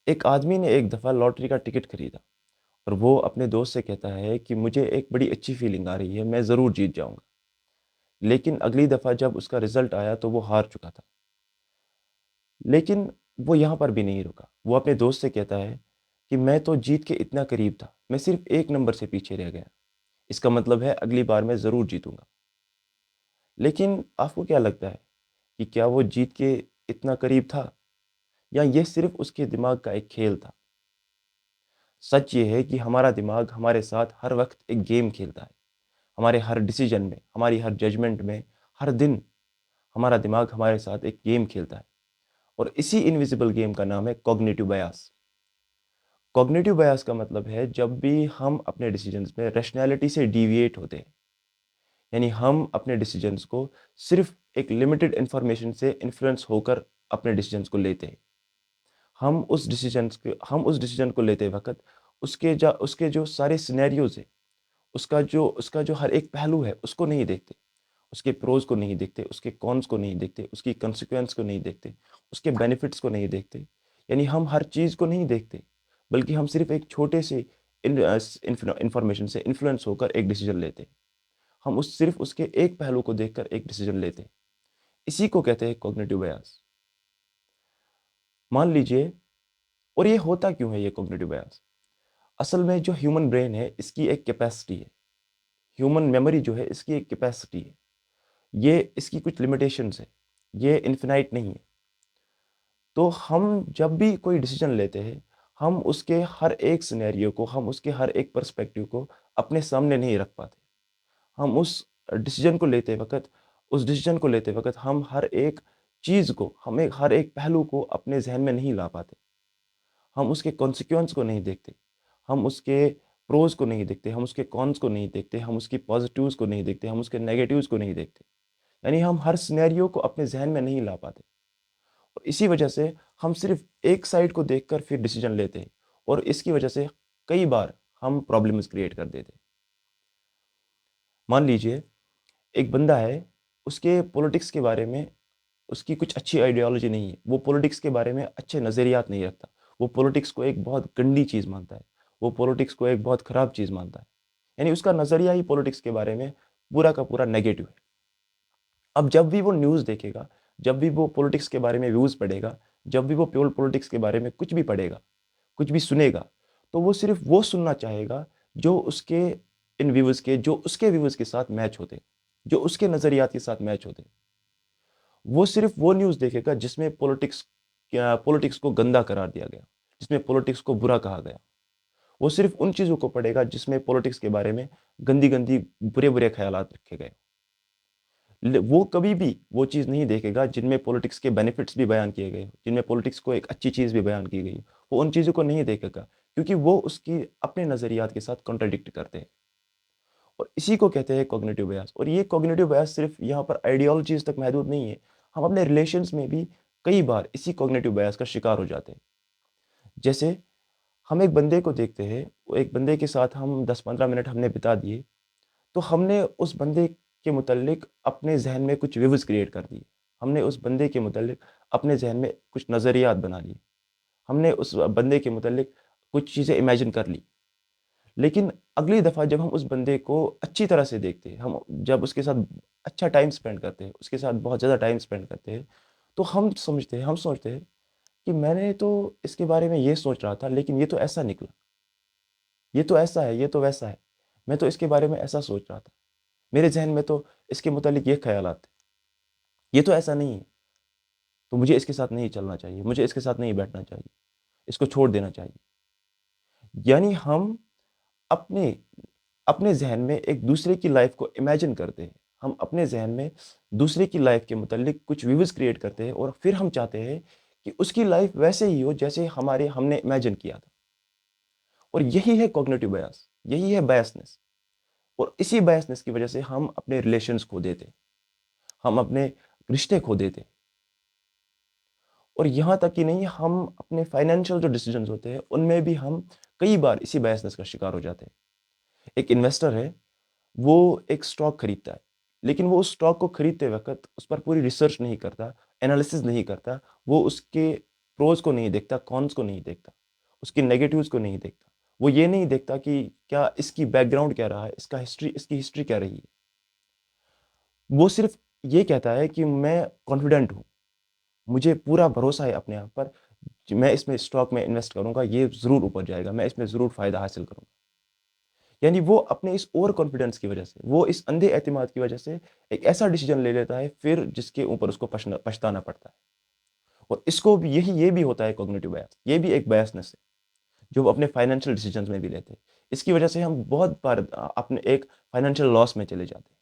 एक आदमी ने एक दफ़ा लॉटरी का टिकट खरीदा और वो अपने दोस्त से कहता है कि मुझे एक बड़ी अच्छी फीलिंग आ रही है, मैं ज़रूर जीत जाऊँगा। लेकिन अगली दफ़ा जब उसका रिज़ल्ट आया तो वो हार चुका था। लेकिन वो यहाँ पर भी नहीं रुका। वो अपने दोस्त से कहता है कि मैं तो जीत के इतना करीब था, मैं सिर्फ़ 1 नंबर से पीछे रह गया। इसका मतलब है अगली बार मैं ज़रूर जीतूँगा। लेकिन आपको क्या लगता है कि क्या वो जीत के इतना करीब था या ये सिर्फ़ उसके दिमाग का एक खेल था? सच ये है कि हमारा दिमाग हमारे साथ हर वक़्त एक गेम खेलता है। हमारे हर डिसीजन में, हमारी हर जजमेंट में, हर दिन हमारा दिमाग हमारे साथ एक गेम खेलता है और इसी इनविजिबल गेम का नाम है कॉग्निटिव बायस। कॉग्निटिव बायस का मतलब है जब भी हम अपने डिसीजंस में रैशनैलिटी से डिविएट होते हैं, यानी हम अपने डिसीजंस को सिर्फ एक लिमिटेड इंफॉर्मेशन से इन्फ्लुएंस होकर अपने डिसीजंस को लेते हैं। हम उस डिसीजन को लेते वक़्त उसके जो सारे सिनेरियोज़ हैं, उसका जो हर एक पहलू है, उसको नहीं देखते। उसके प्रोज़ को नहीं देखते, उसके कॉन्स को नहीं देखते, उसकी कॉन्सिक्वेंस को नहीं देखते, उसके बेनिफिट्स को नहीं देखते। यानी हम हर चीज़ को नहीं देखते, बल्कि हम सिर्फ़ एक छोटे से इन्फॉर्मेशन से इन्फ्लुएंस होकर एक डिसीज़न लेते हैं। हम उस सिर्फ़ उसके एक पहलू को देखकर एक डिसीज़न लेते हैं। इसी को कहते हैं कॉग्निटिव बायस। मान लीजिए और ये होता क्यों है ये कॉग्निटिव बायस? असल में जो ह्यूमन ब्रेन है, इसकी एक कैपेसिटी है। ह्यूमन मेमोरी जो है, इसकी एक कैपेसिटी है। ये इसकी कुछ लिमिटेशंस है। ये इन्फिनाइट नहीं है। तो हम जब भी कोई डिसीजन लेते हैं, हम उसके हर एक सिनेरियो को, हम उसके हर एक पर्सपेक्टिव को अपने सामने नहीं रख पाते। हम उस डिसीजन को लेते वक़्त हम हर एक चीज़ को, हर एक पहलू को अपने ज़हन में नहीं ला पाते। हम उसके कॉन्सिक्वेंस को नहीं देखते। हम उसके प्रोज़ को नहीं देखते, हम उसके कॉन्स को नहीं देखते, हम उसकी पॉज़िटिव्स को नहीं देखते, हम उसके नेगेटिव्स को नहीं देखते। यानी हम हर सिनेरियो को अपने ज़हन में नहीं ला पाते। और इसी वजह से हम सिर्फ़ एक साइड को देखकर फिर डिसीज़न लेते हैं और इसकी वजह से कई बार हम प्रॉब्लम्स क्रिएट कर देते हैं। मान लीजिए एक बंदा है, उसके पॉलिटिक्स के बारे में उसकी कुछ अच्छी आइडियोलॉजी नहीं है। वो पॉलिटिक्स के बारे में अच्छे नज़रियात नहीं रखता। वो पॉलिटिक्स को एक बहुत गंदी चीज़ मानता है। वो पॉलिटिक्स को एक बहुत खराब चीज़ मानता है। यानी उसका नज़रिया ही पॉलिटिक्स के बारे में पूरा का पूरा नेगेटिव है। अब जब भी वो न्यूज़ देखेगा, जब भी वो पॉलिटिक्स के बारे में व्यूज़ पढ़ेगा, जब भी वो प्योर पॉलिटिक्स के बारे में कुछ भी पढ़ेगा, कुछ भी सुनेगा, तो वो सिर्फ़ वो सुनना चाहेगा जो उसके व्यूज़ के साथ मैच होते, जो उसके नज़रियात के साथ मैच होते। वो सिर्फ़ वो न्यूज़ देखेगा जिसमें पॉलिटिक्स को गंदा करार दिया गया, जिसमें पॉलिटिक्स को बुरा कहा गया। वो सिर्फ़ उन चीज़ों को पढ़ेगा जिसमें पॉलिटिक्स के बारे में गंदी-गंदी, बुरे-बुरे ख़यालात रखे गए। वो कभी भी वो चीज़ नहीं देखेगा जिनमें पॉलिटिक्स के बेनिफिट्स भी बयान किए गए, जिनमें पॉलिटिक्स को एक अच्छी चीज़ भी बयान की गई। वो उन चीज़ों को नहीं देखेगा क्योंकि वो उसकी अपने नज़रियात के साथ कॉन्ट्राडिक्ट करते हैं। और इसी को कहते हैं कॉग्निटिव बायस। और ये कॉग्निटिव बायस सिर्फ़ यहाँ पर आइडियोलॉजीज़ तक महदूद नहीं है। हम अपने रिलेशंस में भी कई बार इसी कॉग्निटिव बायस का शिकार हो जाते हैं। जैसे हम एक बंदे को देखते हैं, वो एक बंदे के साथ हम 10-15 मिनट हमने बिता दिए, तो हमने उस बंदे के मुतल्लिक अपने ज़हन में कुछ व्यूज़ क्रिएट कर दिए। हमने उस बंदे के मुतल्लिक अपने ज़हन में कुछ नज़रियात बना लिए। हमने उस बंदे के मुतल्लिक कुछ चीज़ें इमेजिन कर ली। लेकिन अगली दफ़ा जब हम उस बंदे को अच्छी तरह से देखते हैं, हम जब उसके साथ अच्छा टाइम स्पेंड करते हैं, उसके साथ बहुत ज़्यादा टाइम स्पेंड करते हैं, तो हम सोचते हैं कि मैंने तो इसके बारे में ये सोच रहा था, लेकिन ये तो ऐसा निकला। ये तो ऐसा है, ये तो वैसा है। मैं तो इसके बारे में ऐसा सोच रहा था। मेरे ज़हन में तो इसके मुतालिक ये ख़यालात थे। ये तो ऐसा नहीं है, तो मुझे इसके साथ नहीं चलना चाहिए, मुझे इसके साथ नहीं बैठना चाहिए, इसको छोड़ देना चाहिए। यानी हम अपने अपने ज़हन में एक दूसरे की लाइफ़ को इमेजिन करते हैं। हम अपने ज़हन में दूसरे की लाइफ़ के मुतालिक कुछ व्यूज़ क्रिएट करते हैं और फिर हम चाहते हैं कि उसकी लाइफ़ वैसे ही हो जैसे हमने इमेजिन किया था। और यही है कॉग्निटिव बायस, यही है बायसनेस। और इसी बायसनेस की वज़ह से हम अपने रिलेशंस खो देते हैं, हम अपने रिश्ते खो देते हैं। और यहाँ तक कि नहीं, हम अपने फाइनेंशियल जो डिसीजंस होते हैं, उनमें भी हम कई बार इसी बायसनेस का शिकार हो जाते हैं। एक इन्वेस्टर है, वो एक स्टॉक खरीदता है, लेकिन वो उस स्टॉक को खरीदते वक़्त उस पर पूरी रिसर्च नहीं करता, एनालिसिस नहीं करता, वो उसके प्रोज को नहीं देखता, कॉन्स को नहीं देखता, उसकी नेगेटिव्स को नहीं देखता। वो ये नहीं देखता कि क्या इसकी बैकग्राउंड क्या रहा है, इसकी हिस्ट्री क्या रही है। वो सिर्फ ये कहता है कि मैं कॉन्फिडेंट हूँ, मुझे पूरा भरोसा है अपने आप पर कि मैं इसमें स्टॉक में इन्वेस्ट करूंगा, ये ज़रूर ऊपर जाएगा, मैं इसमें ज़रूर फ़ायदा हासिल करूंगा। यानी वो अपने इस ओवर कॉन्फिडेंस की वजह से, वो इस अंधे एतमाद की वजह से एक ऐसा डिसीजन ले लेता है फिर जिसके ऊपर उसको पछताना पड़ता है। और इसको भी ये भी होता है कॉग्निटिव बायस, ये भी एक बायसनेस है जो वो अपने फाइनेंशियल डिसीजंस में भी लेते हैं। इसकी वजह से हम बहुत बार अपने एक फाइनेंशियल लॉस में चले जाते हैं।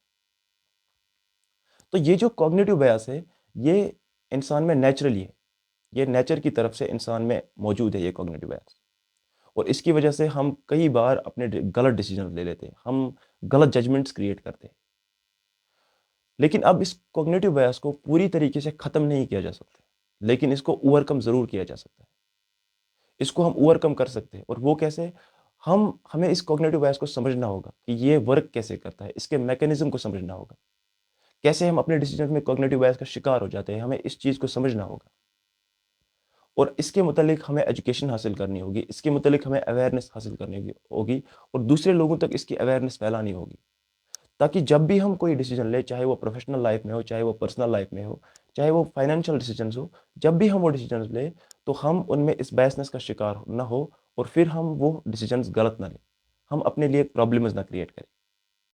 तो ये जो कॉग्निटिव बायस है, ये इंसान में नेचुरली है, ये नेचर की तरफ से इंसान में मौजूद है ये कॉग्निटिव बायस। और इसकी वजह से हम कई बार अपने गलत डिसीजन ले लेते हैं, हम गलत जजमेंट्स क्रिएट करते हैं। लेकिन अब इस कॉग्निटिव बायस को पूरी तरीके से खत्म नहीं किया जा सकता, लेकिन इसको ओवरकम जरूर किया जा सकता है। इसको हम ओवरकम कर सकते हैं। और वो कैसे? हमें इस कॉग्निटिव बायस को समझना होगा कि ये वर्क कैसे करता है, इसके मैकेनिज्म को समझना होगा। कैसे हम अपने डिसीजन में कॉग्निटिव बायस का शिकार हो जाते हैं, हमें इस चीज़ को समझना होगा। और इसके मुतालिक हमें एजुकेशन हासिल करनी होगी, इसके मुतालिक हमें अवेयरनेस हासिल करनी होगी और दूसरे लोगों तक इसकी अवेयरनेस फैलानी होगी, ताकि जब भी हम कोई डिसीजन ले, चाहे वो प्रोफेशनल लाइफ में हो, चाहे वो पर्सनल लाइफ में हो, चाहे वो फाइनेंशियल डिसीजंस हो, जब भी हम वो डिसीजन ले तो हम उनमें इस बायसनेस का शिकार ना हो और फिर हम वो डिसीजंस गलत ना लें, हम अपने लिए प्रॉब्लम्स ना क्रिएट करें।